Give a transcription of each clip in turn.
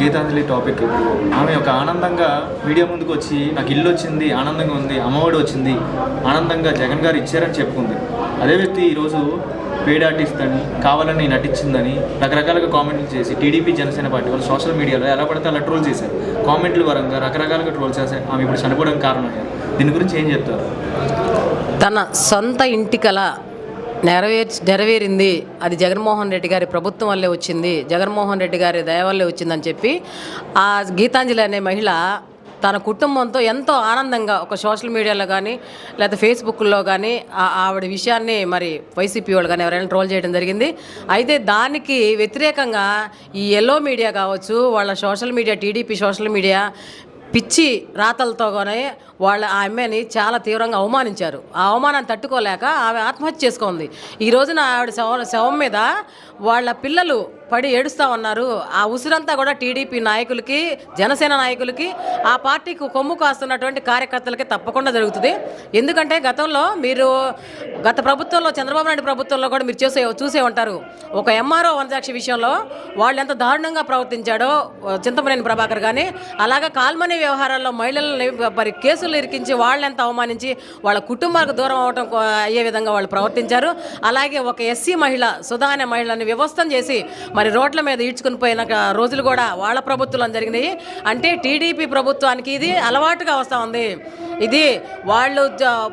Gitanjali topic. ఆమె ఒక ఆనందంగా మీడియా ముందుకు వచ్చి నాకు ఇల్లు వచ్చింది, ఆనందంగా ఉంది, అమ్మఒడి వచ్చింది, ఆనందంగా జగన్ గారు ఇచ్చారని చెప్పుకుంది. అదే వ్యక్తి ఈరోజు పెయిడ్ ఆర్టిస్ట్ అని, కావాలని నటించిందని రకరకాలుగా కామెంట్లు చేసి టీడీపీ జనసేన పార్టీ వాళ్ళు సోషల్ మీడియాలో ఎలా పడితే అలా ట్రోల్ చేశారు. కామెంట్ల పరంగా రకరకాలుగా ట్రోల్ చేశారు. ఆమె ఇప్పుడు చనిపోవడానికి కారణం. దీని గురించి ఏం చెప్తారు? తన సొంత ఇంటికల నెరవేరింది, అది జగన్మోహన్ రెడ్డి గారి ప్రభుత్వం వల్లే వచ్చింది, జగన్మోహన్ రెడ్డి గారి దయ వల్లే వచ్చిందని చెప్పి ఆ గీతాంజలి అనే మహిళ తన కుటుంబంతో ఎంతో ఆనందంగా ఒక సోషల్ మీడియాలో కానీ లేదా ఫేస్బుక్లో కానీ ఆవిడ విషయాన్ని మరి వైసీపీ వాళ్ళు కానీ ఎవరైనా ట్రోల్ చేయడం జరిగింది. అయితే దానికి వ్యతిరేకంగా ఈ ఎల్లో మీడియా కావచ్చు, వాళ్ళ social media, TDP social media పిచ్చి రాతలతోనే వాళ్ళ ఆ అమ్మాయిని చాలా తీవ్రంగా అవమానించారు. ఆ అవమానాన్ని తట్టుకోలేక ఆమె ఆత్మహత్య చేసుకుంది. ఈ రోజున ఆవిడ శవం మీద వాళ్ళ పిల్లలు పడి ఏడుస్తూ ఉన్నారు. ఆ ఉసిరంతా కూడా టీడీపీ నాయకులకి, జనసేన నాయకులకి, ఆ పార్టీకి కొమ్ము కాస్తున్నటువంటి కార్యకర్తలకి తప్పకుండా జరుగుతుంది. ఎందుకంటే గతంలో మీరు గత ప్రభుత్వంలో, చంద్రబాబు నాయుడు ప్రభుత్వంలో కూడా మీరు చూసే ఉంటారు. ఒక ఎంఆర్ఓ వనజాక్షి విషయంలో వాళ్ళు ఎంత దారుణంగా ప్రవర్తించాడో చింతమనేని ప్రభాకర్ కానీ, అలాగా కాల్మనీ వ్యవహారాల్లో మహిళలని మరి కేసులు ఇరికించి వాళ్ళెంత అవమానించి వాళ్ళ కుటుంబాలకు దూరం అవడం అయ్యే విధంగా వాళ్ళు ప్రవర్తించారు. అలాగే ఒక ఎస్సీ మహిళ, సుధా అనే మహిళని వ్యవస్థం చేసి మరి రోడ్ల మీద ఈడ్చుకుని పోయిన రోజులు కూడా వాళ్ళ ప్రభుత్వంలో జరిగినాయి. అంటే టీడీపీ ప్రభుత్వానికి ఇది అలవాటుగా వస్తూ ఉంది. ఇది వాళ్ళు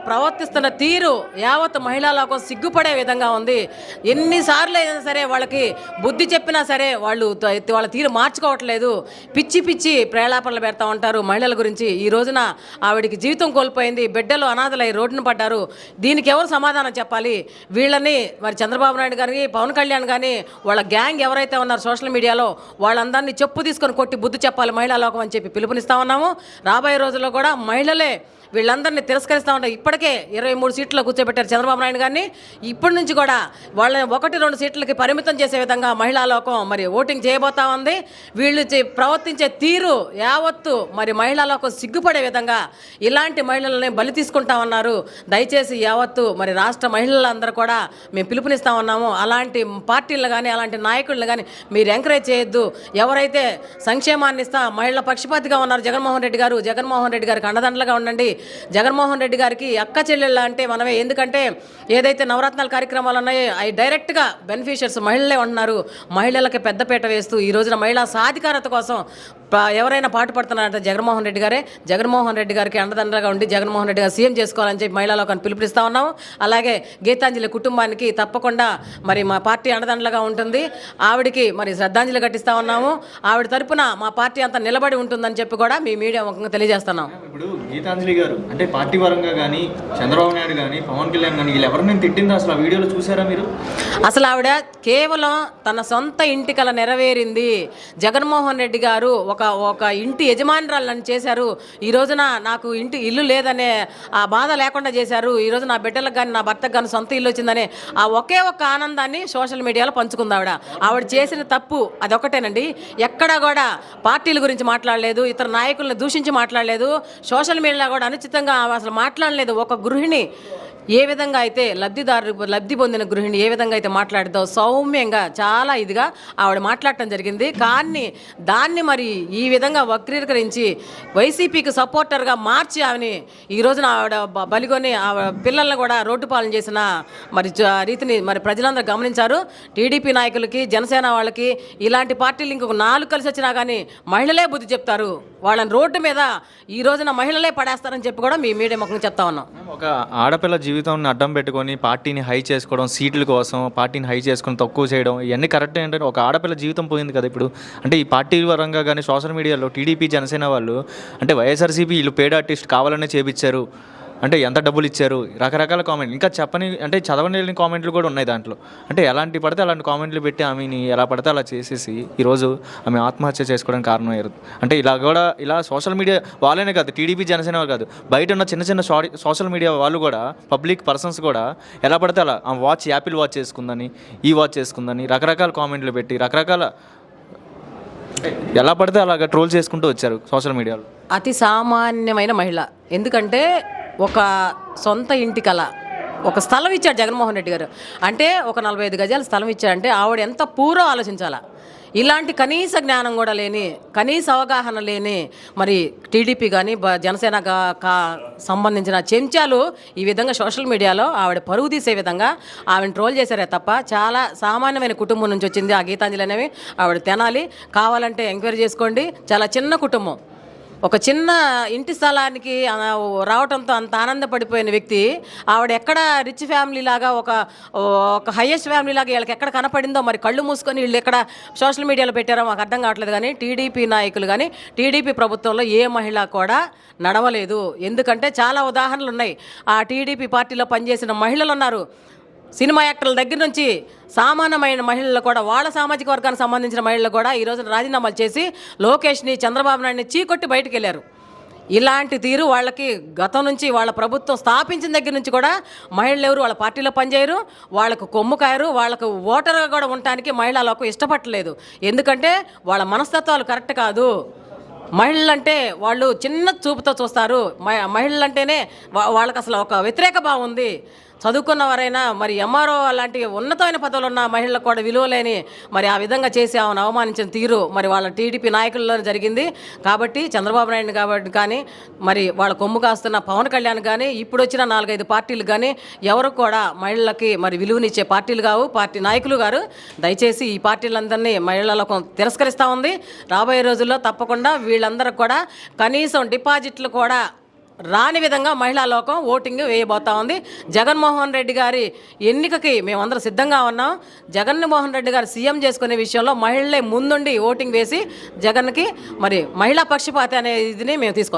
ప్రవర్తిస్తున్న తీరు యావత్ మహిళా లోకం సిగ్గుపడే విధంగా ఉంది. ఎన్నిసార్లు అయినా సరే వాళ్ళకి బుద్ధి చెప్పినా సరే వాళ్ళ తీరు మార్చుకోవట్లేదు. పిచ్చి పిచ్చి ప్రేలాపనలు పెడతా ఉంటారు మహిళల గురించి. ఈ రోజున ఆవిడికి జీవితం కోల్పోయింది, బిడ్డలు అనాథలై రోడ్డున పడ్డారు. దీనికి ఎవరు సమాధానం చెప్పాలి? వీళ్ళని మరి చంద్రబాబు నాయుడు గారికి, పవన్ కళ్యాణ్ కానీ, వాళ్ళ గ్యాంగ్ ఎవరైతే ఉన్నారో సోషల్ మీడియాలో వాళ్ళందరినీ చెప్పు తీసుకొని కొట్టి బుద్ధి చెప్పాలి మహిళా లోకం అని చెప్పి పిలుపునిస్తా ఉన్నాము. రాబోయే రోజుల్లో కూడా మహిళలే వీళ్ళందరినీ తిరస్కరిస్తూ ఉంటారు. ఇప్పటికే 23 సీట్లు కూర్చోబెట్టారు చంద్రబాబు నాయుడు గారిని. ఇప్పటి నుంచి కూడా వాళ్ళని 1-2 సీట్లకి పరిమితం చేసే విధంగా మహిళా లోకం మరి ఓటింగ్ చేయబోతా ఉంది. వీళ్ళు ప్రవర్తించే తీరు యావత్తు మరి మహిళా లోకం సిగ్గుపడే విధంగా ఇలాంటి మహిళలని బలి తీసుకుంటా ఉన్నారు. దయచేసి యావత్తు మరి రాష్ట్ర మహిళలందరూ కూడా మేము పిలుపునిస్తా ఉన్నాము. అలాంటి పార్టీలను కానీ, అలాంటి నాయకులను కానీ మీరు ఎంకరేజ్ చేయొద్దు. ఎవరైతే సంక్షేమాన్ని ఇస్తా మహిళల పక్షపాతిగా ఉన్నారు జగన్మోహన్ రెడ్డి గారు, జగన్మోహన్ రెడ్డి గారికి అండదండలుగా ఉండండి. జగన్మోహన్ రెడ్డి గారికి అక్క చెల్లెళ్ళ అంటే మనమే. ఎందుకంటే ఏదైతే నవరత్నాల కార్యక్రమాలు ఉన్నాయో అవి డైరెక్ట్గా బెనిఫిషియర్స్ మహిళలే ఉంటున్నారు. మహిళలకి పెద్దపీట వేస్తూ ఈ రోజున మహిళా సాధికారత కోసం ఎవరైనా పాటుపడుతున్నారంటే జగన్మోహన్ రెడ్డి గారే. జగన్మోహన్ రెడ్డి గారికి అండదండగా ఉండి జగన్మోహన్ రెడ్డి గారు సీఎం చేసుకోవాలని చెప్పి మహిళా లోకాన్ని పిలుపునిస్తా ఉన్నాము. అలాగే గీతాంజలి కుటుంబానికి తప్పకుండా మరి మా పార్టీ అండదండలుగా ఉంటుంది. ఆవిడికి మరి శ్రద్ధాంజలి ఘటిస్తూ ఉన్నాము. ఆవిడ తరపున మా పార్టీ అంతా నిలబడి ఉంటుందని చెప్పి కూడా మీ మీడియా ముఖంగా తెలియజేస్తున్నాం. ఇప్పుడు గీతాంజలి గారు అంటే పార్టీ పరంగా కానీ, చంద్రబాబు నాయుడు కానీ, పవన్ కళ్యాణ్ కానీ వీళ్ళు ఎవరిని తిట్టిందో అసలు ఆ వీడియోలో చూసారా మీరు? అసలు ఆవిడ కేవలం తన సొంత ఇంటికల నెరవేరింది. జగన్మోహన్ రెడ్డి గారు ఒక ఇంటి యజమానురాలు నన్ను చేశారు. ఈ రోజున నాకు ఇల్లు లేదనే ఆ బాధ లేకుండా చేశారు. ఈ రోజు నా బిడ్డలకు కానీ, నా భర్తకు కానీ సొంత ఇల్లు వచ్చిందనే ఆ ఒకే ఒక్క ఆనందాన్ని సోషల్ మీడియాలో పంచుకుంది ఆవిడ చేసిన తప్పు అదొకటేనండి. ఎక్కడా కూడా పార్టీల గురించి మాట్లాడలేదు, ఇతర నాయకులను దూషించి మాట్లాడలేదు, సోషల్ మీడియాలో కూడా అనుచితంగా అసలు మాట్లాడలేదు. ఒక గృహిణి ఏ విధంగా అయితే లబ్ధి పొందిన గృహిణి ఏ విధంగా అయితే మాట్లాడుతో సౌమ్యంగా చాలా ఇదిగా ఆవిడ మాట్లాడటం జరిగింది. కానీ దాన్ని మరి ఈ విధంగా వక్రీకరించి వైసీపీకి సపోర్టర్గా మార్చి ఆమెని ఈ రోజున ఆవిడ బలిగొని ఆవిడ పిల్లల్ని కూడా రోడ్డు పాలన చేసిన మరి రీతిని మరి ప్రజలందరూ గమనించారు. టీడీపీ నాయకులకి, జనసేన వాళ్ళకి, ఇలాంటి పార్టీలు ఇంకొక 4 కలిసి వచ్చినా కానీ మహిళలే బుద్ధి చెప్తారు. వాళ్ళని రోడ్డు మీద ఈ రోజున మహిళలే పడేస్తారని చెప్పి కూడా మీ మీడియా ముఖంగా చెప్తా ఉన్నాం. ఒక ఆడపిల్ల జీవితాన్ని అడ్డం పెట్టుకొని పార్టీని హై చేసుకోవడం, సీట్ల కోసం పార్టీని హై చేసుకొని తక్కువ చేయడం, ఇవన్నీ కరెక్ట్ ఏంటంటే ఒక ఆడపిల్ల జీవితం పోయింది కదా ఇప్పుడు. అంటే ఈ పార్టీ పరంగా కానీ సోషల్ మీడియాలో టీడీపీ, జనసేన వాళ్ళు అంటే వైఎస్ఆర్సీపీ వీళ్ళు పెయిడ్ ఆర్టిస్ట్ కావాలనే చేపించారు, అంటే ఎంత డబ్బులు ఇచ్చారు, రకరకాల కామెంట్లు, ఇంకా చెప్పని అంటే చదవని కామెంట్లు కూడా ఉన్నాయి దాంట్లో. అంటే ఎలాంటి పడితే అలాంటి కామెంట్లు పెట్టి ఆమెని ఎలా పడితే అలా చేసేసి ఈరోజు ఆమె ఆత్మహత్య చేసుకోవడానికి కారణం అయ్యారు. అంటే ఇలా సోషల్ మీడియా వాళ్ళనే కాదు, టీడీపీ, జనసేన వాళ్ళు కాదు, బయట ఉన్న చిన్న సోషల్ మీడియా వాళ్ళు కూడా, పబ్లిక్ పర్సన్స్ కూడా ఎలా పడితే అలా యాపిల్ వాచ్ చేసుకుందని, ఈ వాచ్ చేసుకుందని రకరకాల కామెంట్లు పెట్టి రకరకాల ఎలా పడితే అలాగ ట్రోల్ చేసుకుంటూ వచ్చారు సోషల్ మీడియాలో. అతి సామాన్యమైన మహిళ. ఎందుకంటే ఒక సొంత ఇంటికల ఒక స్థలం ఇచ్చాడు జగన్మోహన్ రెడ్డి గారు. అంటే ఒక 45 గజాల స్థలం ఇచ్చాడంటే ఆవిడ ఎంత పూర్వం ఆలోచించాలా. ఇలాంటి కనీస జ్ఞానం కూడా లేని, కనీస అవగాహన లేని మరి టీడీపీ కానీ జనసేన సంబంధించిన చెంచాలు ఈ విధంగా సోషల్ మీడియాలో ఆవిడ పరుగు తీసే విధంగా ఆవిడని ట్రోల్ చేశారే తప్ప, చాలా సామాన్యమైన కుటుంబం నుంచి వచ్చింది ఆ గీతాంజలి అనేవి. ఆవిడ తినాలి, కావాలంటే ఎంక్వైరీ చేసుకోండి. చాలా చిన్న కుటుంబం, ఒక చిన్న ఇంటి స్థలానికి రావడంతో అంత ఆనందపడిపోయిన వ్యక్తి ఆవిడ ఎక్కడ రిచ్ ఫ్యామిలీ లాగా ఒక హైయెస్ట్ ఫ్యామిలీ లాగా వీళ్ళకి ఎక్కడ కనపడిందో, మరి కళ్ళు మూసుకొని వీళ్ళు ఎక్కడ సోషల్ మీడియాలో పెట్టారో మాకు అర్థం కావట్లేదు. కానీ టీడీపీ నాయకులు కానీ టీడీపీ ప్రభుత్వంలో ఏ మహిళ కూడా నడవలేదు. ఎందుకంటే చాలా ఉదాహరణలు ఉన్నాయి. ఆ టీడీపీ పార్టీలో పనిచేసిన మహిళలు ఉన్నారు. సినిమా యాక్టర్ల దగ్గర నుంచి సామాన్యమైన మహిళలు కూడా, వాళ్ళ సామాజిక వర్గానికి సంబంధించిన మహిళలు కూడా ఈ రోజున రాజీనామాలు చేసి లోకేష్ని, చంద్రబాబు నాయుడిని చీకొట్టి బయటకు వెళ్ళారు. ఇలాంటి తీరు వాళ్ళకి గతం నుంచి, వాళ్ళ ప్రభుత్వం స్థాపించిన దగ్గర నుంచి కూడా మహిళలు ఎవరు వాళ్ళ పార్టీలో పనిచేయరు, వాళ్ళకు కొమ్ము కాయరు, వాళ్ళకు ఓటర్గా కూడా ఉండటానికి మహిళలకు ఇష్టపడలేదు. ఎందుకంటే వాళ్ళ మనస్తత్వాలు కరెక్ట్ కాదు. మహిళలంటే వాళ్ళు చిన్న చూపుతో చూస్తారు. మహిళలంటేనే వాళ్ళకి అసలు ఒక వ్యతిరేక భావం ఉంది. చదువుకున్నవారైనా మరి ఎంఆర్ఓ అలాంటి ఉన్నతమైన పదవులు ఉన్న మహిళలకు కూడా విలువ లేని మరి ఆ విధంగా చేసి ఆమెను అవమానించిన తీరు మరి వాళ్ళ టీడీపీ నాయకుల్లో జరిగింది. కాబట్టి చంద్రబాబు నాయుడు కాబట్టి కానీ, మరి వాళ్ళ కొమ్ము కాస్తున్న పవన్ కళ్యాణ్ కానీ, ఇప్పుడు వచ్చిన 4-5 పార్టీలు కానీ ఎవరు కూడా మహిళలకి మరి విలువనిచ్చే పార్టీలు కావు, పార్టీ నాయకులు గారు. దయచేసి ఈ పార్టీలందరినీ మహిళలకు తిరస్కరిస్తూ ఉంది. రాబోయే రోజుల్లో తప్పకుండా వీళ్ళందరూ కూడా కనీసం డిపాజిట్లు కూడా రాని విధంగా మహిళా లోకం ఓటింగ్ వేయబోతా ఉంది. జగన్మోహన్ రెడ్డి గారి ఎన్నికకి మేమందరం సిద్ధంగా ఉన్నాం. జగన్మోహన్ రెడ్డి గారు సీఎం చేసుకునే విషయంలో మహిళలే ముందుండి ఓటింగ్ వేసి జగన్కి మరి మహిళా పక్షపాతి అనే ఇదిని మేము తీసుకొస్తాం.